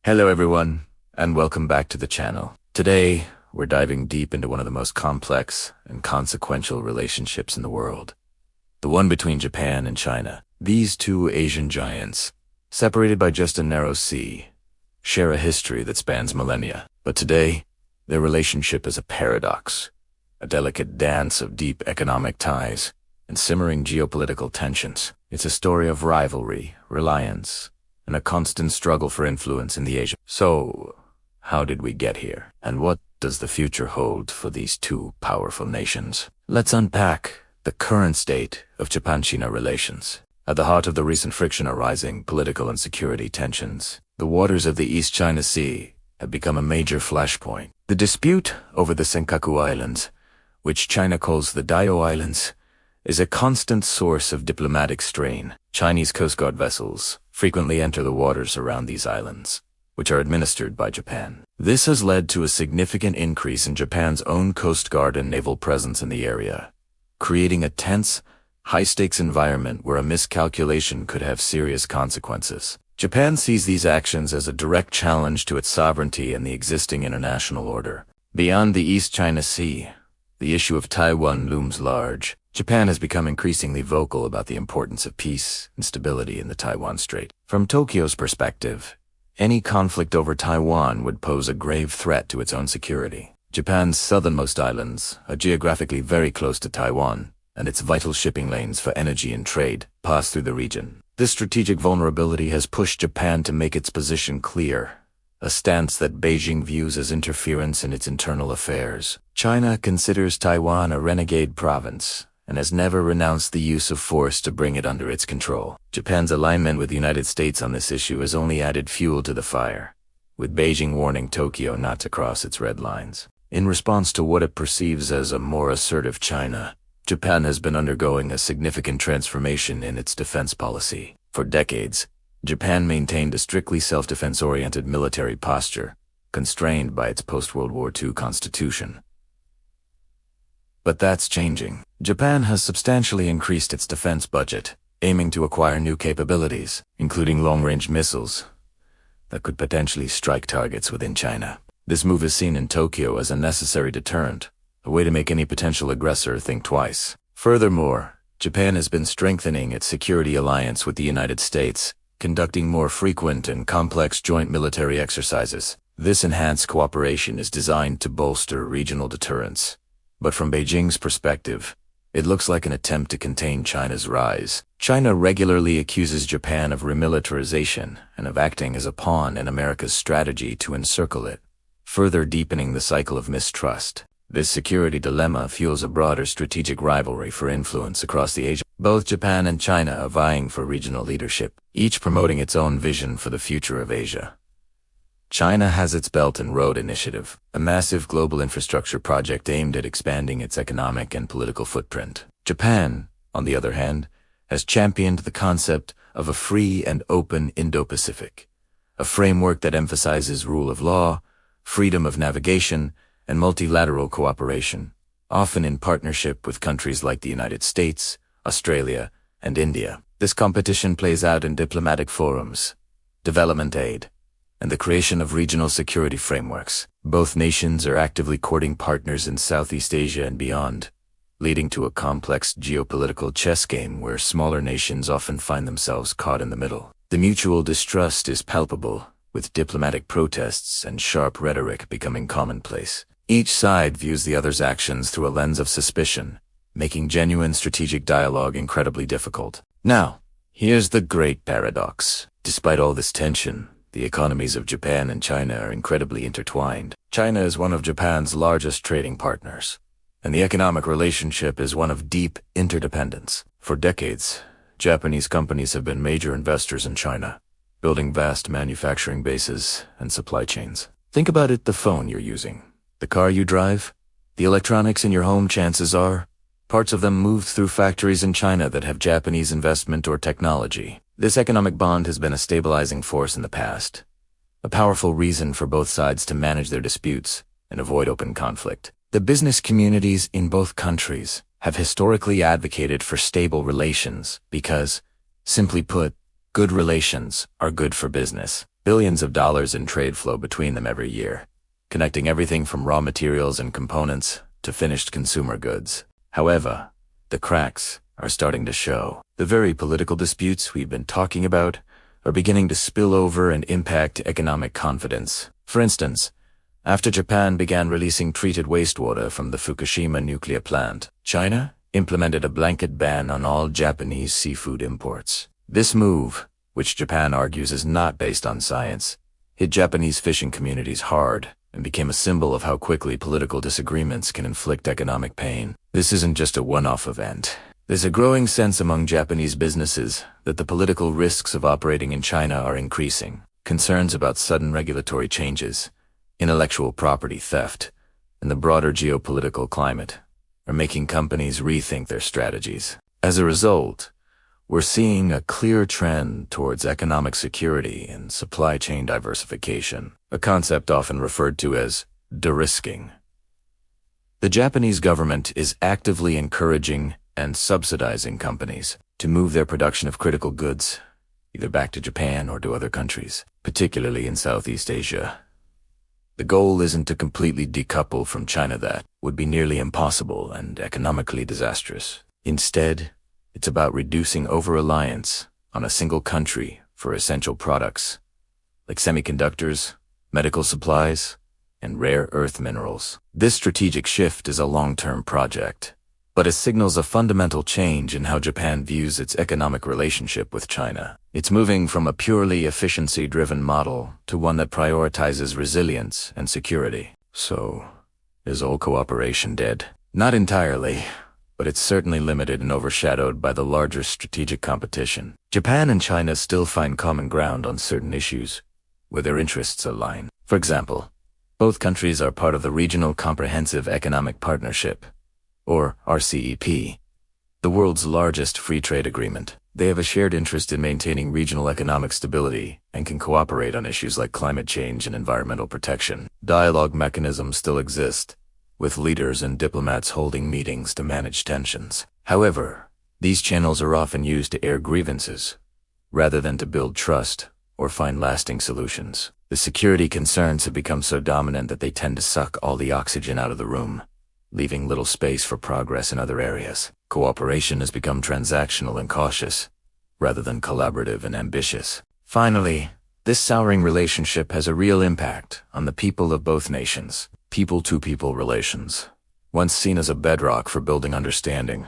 Hello everyone, and welcome back to the channel. Today, we're diving deep into one of the most complex and consequential relationships in the world. The one between Japan and China. These two Asian giants, separated by just a narrow sea, share a history that spans millennia. But today, their relationship is a paradox, a delicate dance of deep economic ties and simmering geopolitical tensions. It's a story of rivalry, reliance, and a constant struggle for influence in the Asia. So, how did we get here? And what does the future hold for these two powerful nations? Let's unpack the current state of Japan-China relations. At the heart of the recent friction are rising political and security tensions. The waters of the East China Sea have become a major flashpoint. The dispute over the Senkaku Islands, which China calls the Diaoyu Islands, is a constant source of diplomatic strain. Chinese Coast Guard vessels frequently enter the waters around these islands, which are administered by Japan. This has led to a significant increase in Japan's own Coast Guard and naval presence in the area, creating a tense, high-stakes environment where a miscalculation could have serious consequences. Japan sees these actions as a direct challenge to its sovereignty and the existing international order. Beyond the East China Sea, the issue of Taiwan looms large. Japan has become increasingly vocal about the importance of peace and stability in the Taiwan Strait. From Tokyo's perspective, any conflict over Taiwan would pose a grave threat to its own security. Japan's southernmost islands are geographically very close to Taiwan, and its vital shipping lanes for energy and trade pass through the region. This strategic vulnerability has pushed Japan to make its position clear, a stance that Beijing views as interference in its internal affairs. China considers Taiwan a renegade province and has never renounced the use of force to bring it under its control. Japan's alignment with the United States on this issue has only added fuel to the fire, with Beijing warning Tokyo not to cross its red lines. In response to what it perceives as a more assertive China, Japan has been undergoing a significant transformation in its defense policy. For decades, Japan maintained a strictly self-defense-oriented military posture, constrained by its post-World War II constitution. But that's changing. Japan has substantially increased its defense budget, aiming to acquire new capabilities, including long-range missiles that could potentially strike targets within China. This move is seen in Tokyo as a necessary deterrent, a way to make any potential aggressor think twice. Furthermore, Japan has been strengthening its security alliance with the United States, conducting more frequent and complex joint military exercises. This enhanced cooperation is designed to bolster regional deterrence. But from Beijing's perspective, it looks like an attempt to contain China's rise. China regularly accuses Japan of remilitarization and of acting as a pawn in America's strategy to encircle it, further deepening the cycle of mistrust. This security dilemma fuels a broader strategic rivalry for influence across the Asia. Both Japan and China are vying for regional leadership, each promoting its own vision for the future of Asia. China has its Belt and Road Initiative, a massive global infrastructure project aimed at expanding its economic and political footprint. Japan, on the other hand, has championed the concept of a free and open Indo-Pacific, a framework that emphasizes rule of law, freedom of navigation, and multilateral cooperation, often in partnership with countries like the United States, Australia, and India. This competition plays out in diplomatic forums, development aid, and the creation of regional security frameworks. Both nations are actively courting partners in Southeast Asia and beyond, leading to a complex geopolitical chess game where smaller nations often find themselves caught in the middle. The mutual distrust is palpable, with diplomatic protests and sharp rhetoric becoming commonplace. Each side views the other's actions through a lens of suspicion, making genuine strategic dialogue incredibly difficult. Now, here's the great paradox. Despite all this tension, the economies of Japan and China are incredibly intertwined. China is one of Japan's largest trading partners, and the economic relationship is one of deep interdependence. For decades, Japanese companies have been major investors in China, building vast manufacturing bases and supply chains. Think about it: the phone you're using, the car you drive, the electronics in your home. Chances are, parts of them moved through factories in China that have Japanese investment or technology. This economic bond has been a stabilizing force in the past, a powerful reason for both sides to manage their disputes and avoid open conflict. The business communities in both countries have historically advocated for stable relations because, simply put, Good relations are good for business. Billions of dollars in trade flow between them every year, connecting everything from raw materials and components to finished consumer goods. However, the cracks are starting to show. The very political disputes we've been talking about are beginning to spill over and impact economic confidence. For instance, after Japan began releasing treated wastewater from the Fukushima nuclear plant, China implemented a blanket ban on all Japanese seafood imports. This move, which Japan argues is not based on science, hit Japanese fishing communities hard and became a symbol of how quickly political disagreements can inflict economic pain. This isn't just a one-off event. There's a growing sense among Japanese businesses that the political risks of operating in China are increasing. Concerns about sudden regulatory changes, intellectual property theft, and the broader geopolitical climate are making companies rethink their strategies. As a result, we're seeing a clear trend towards economic security and supply chain diversification, a concept often referred to as de-risking. The Japanese government is actively encouraging and subsidizing companies to move their production of critical goods either back to Japan or to other countries, particularly in Southeast Asia. The goal isn't to completely decouple from China. That would be nearly impossible and economically disastrous. Instead, it's about reducing over-reliance on a single country for essential products like semiconductors, medical supplies, and rare earth minerals. This strategic shift is a long-term project, but it signals a fundamental change in how Japan views its economic relationship with China. It's moving from a purely efficiency-driven model to one that prioritizes resilience and security. So, is all cooperation dead? Not entirely, but it's certainly limited and overshadowed by the larger strategic competition. Japan and China still find common ground on certain issues where their interests align. For example, both countries are part of the Regional Comprehensive Economic Partnership, or RCEP, the world's largest free trade agreement. They have a shared interest in maintaining regional economic stability and can cooperate on issues like climate change and environmental protection. Dialogue mechanisms still exist, with leaders and diplomats holding meetings to manage tensions. However, these channels are often used to air grievances, rather than to build trust or find lasting solutions. The security concerns have become so dominant that they tend to suck all the oxygen out of the room, leaving little space for progress in other areas. Cooperation has become transactional and cautious, rather than collaborative and ambitious. Finally, this souring relationship has a real impact on the people of both nations. People-to-people relations, once seen as a bedrock for building understanding,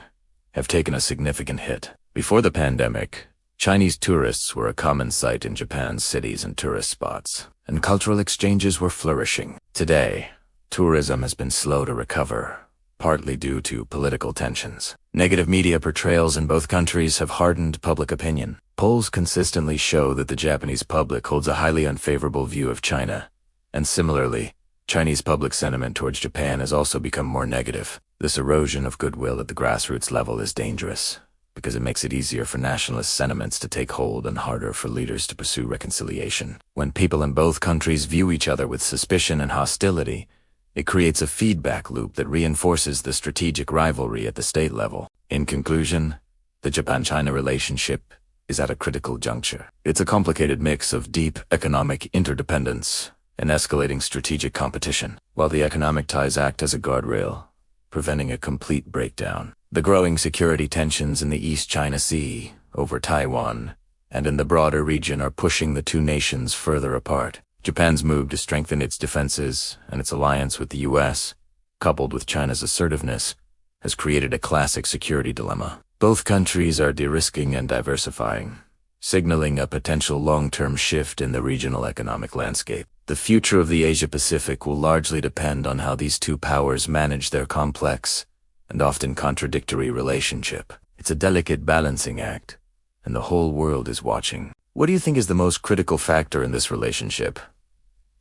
have taken a significant hit. Before the pandemic, Chinese tourists were a common sight in Japan's cities and tourist spots, and cultural exchanges were flourishing. Today, tourism has been slow to recover, partly due to political tensions. Negative media portrayals in both countries have hardened public opinion. Polls consistently show that the Japanese public holds a highly unfavorable view of China, and similarly, Chinese public sentiment towards Japan has also become more negative. This erosion of goodwill at the grassroots level is dangerous, because it makes it easier for nationalist sentiments to take hold and harder for leaders to pursue reconciliation. When people in both countries view each other with suspicion and hostility, it creates a feedback loop that reinforces the strategic rivalry at the state level. In conclusion, the Japan-China relationship is at a critical juncture. It's a complicated mix of deep economic interdependence and escalating strategic competition, while the economic ties act as a guardrail, preventing a complete breakdown. The growing security tensions in the East China Sea, over Taiwan, and in the broader region are pushing the two nations further apart. Japan's move to strengthen its defenses and its alliance with the US, coupled with China's assertiveness, has created a classic security dilemma. Both countries are de-risking and diversifying, signaling a potential long-term shift in the regional economic landscape. The future of the Asia-Pacific will largely depend on how these two powers manage their complex and often contradictory relationship. It's a delicate balancing act, and the whole world is watching. What do you think is the most critical factor in this relationship?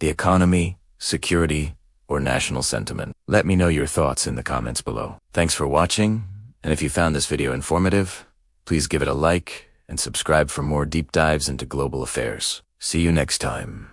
The economy, security, or national sentiment? Let me know your thoughts in the comments below. Thanks for watching, and if you found this video informative, please give it a like and subscribe for more deep dives into global affairs. See you next time.